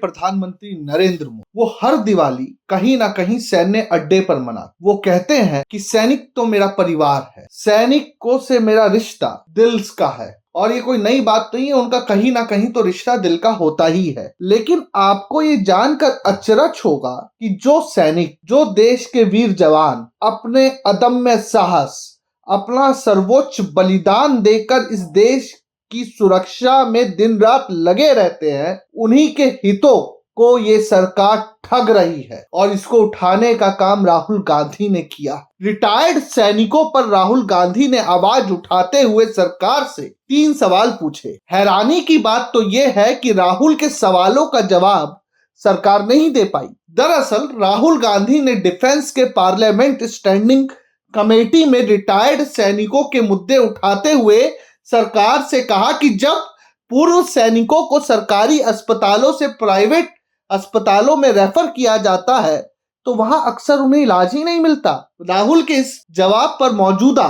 प्रधानमंत्री नरेंद्र मोदी वो हर दिवाली कहीं ना कहीं सैन्य अड्डे पर मनाते। वो कहते हैं कि सैनिक तो मेरा परिवार है, सैनिकों से मेरा रिश्ता दिल का है। और ये कोई नई बात नहीं है, उनका कहीं ना कहीं तो रिश्ता दिल का होता ही है। लेकिन आपको ये जानकर अचरज होगा कि जो सैनिक, जो देश के वीर जवान अपने अदम्य साहस, अपना सर्वोच्च बलिदान देकर इस देश की सुरक्षा में दिन रात लगे रहते हैं, उन्हीं के हितों को ये सरकार ठग रही है। और इसको उठाने का काम राहुल गांधी ने किया। रिटायर्ड सैनिकों पर राहुल गांधी ने आवाज उठाते हुए सरकार से 3 सवाल पूछे। हैरानी की बात तो ये है कि राहुल के सवालों का जवाब सरकार नहीं दे पाई। दरअसल राहुल गांधी ने डिफेंस के पार्लियामेंट स्टैंडिंग कमेटी में रिटायर्ड सैनिकों के मुद्दे उठाते हुए सरकार से कहा कि जब पूर्व सैनिकों को सरकारी अस्पतालों से प्राइवेट अस्पतालों में रेफर किया जाता है तो वहां अक्सर उन्हें इलाज ही नहीं मिलता। राहुल के इस जवाब पर मौजूदा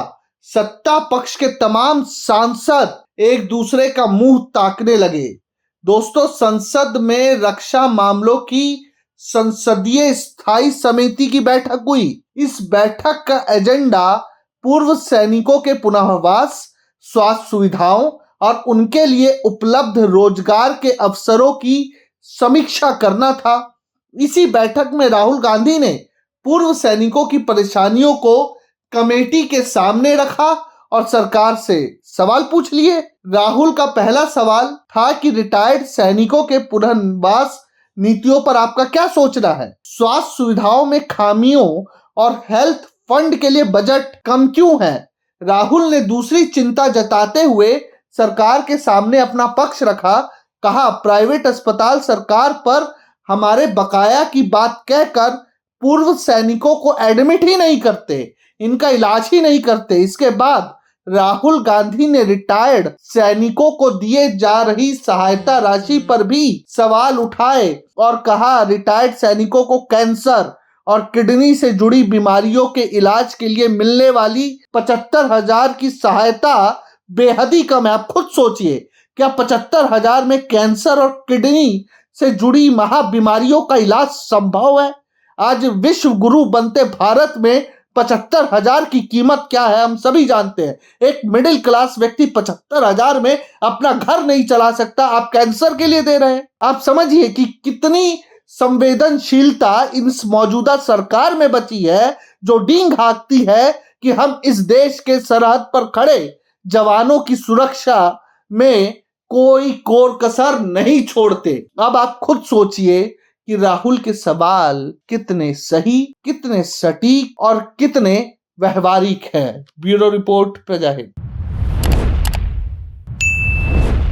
सत्ता पक्ष के तमाम सांसद एक दूसरे का मुंह ताकने लगे। दोस्तों, संसद में रक्षा मामलों की संसदीय स्थायी समिति की बैठक हुई। इस बैठक का एजेंडा पूर्व सैनिकों के पुनर्वास, स्वास्थ्य सुविधाओं और उनके लिए उपलब्ध रोजगार के अवसरों की समीक्षा करना था। इसी बैठक में राहुल गांधी ने पूर्व सैनिकों की परेशानियों को कमेटी के सामने रखा और सरकार से सवाल पूछ लिए। राहुल का पहला सवाल था कि रिटायर्ड सैनिकों के पुनर्वास नीतियों पर आपका क्या सोचना है? स्वास्थ्य सुविधाओं में खामियों और हेल्थ फंड के लिए बजट कम क्यों है? राहुल ने दूसरी चिंता जताते हुए सरकार के सामने अपना पक्ष रखा। कहा, प्राइवेट अस्पताल सरकार पर हमारे बकाया की बात कहकर पूर्व सैनिकों को एडमिट ही नहीं करते, इनका इलाज ही नहीं करते। इसके बाद राहुल गांधी ने रिटायर्ड सैनिकों को दिए जा रही सहायता राशि पर भी सवाल उठाए और कहा, रिटायर्ड सैनिकों को कैंसर और किडनी से जुड़ी बीमारियों के इलाज के लिए मिलने वाली 75,000 की सहायता बेहद ही कम है। आप खुद सोचिए, क्या 75,000 में कैंसर और किडनी से जुड़ी महाबीमारियों का इलाज संभव है? आज विश्व गुरु बनते भारत में 75,000 की कीमत क्या है हम सभी जानते हैं। एक मिडिल क्लास व्यक्ति 75,000 में अपना घर नहीं चला सकता, आप कैंसर के लिए दे रहे हैं। आप समझिए कि कितनी संवेदनशीलता इस मौजूदा सरकार में बची है, जो डींग हाँकती है कि हम इस देश के सरहद पर खड़े जवानों की सुरक्षा में कोई कोर कसर नहीं छोड़ते। अब आप खुद सोचिए कि राहुल के सवाल कितने सही, कितने सटीक और कितने व्यवहारिक हैं। ब्यूरो रिपोर्ट प्रजा हित।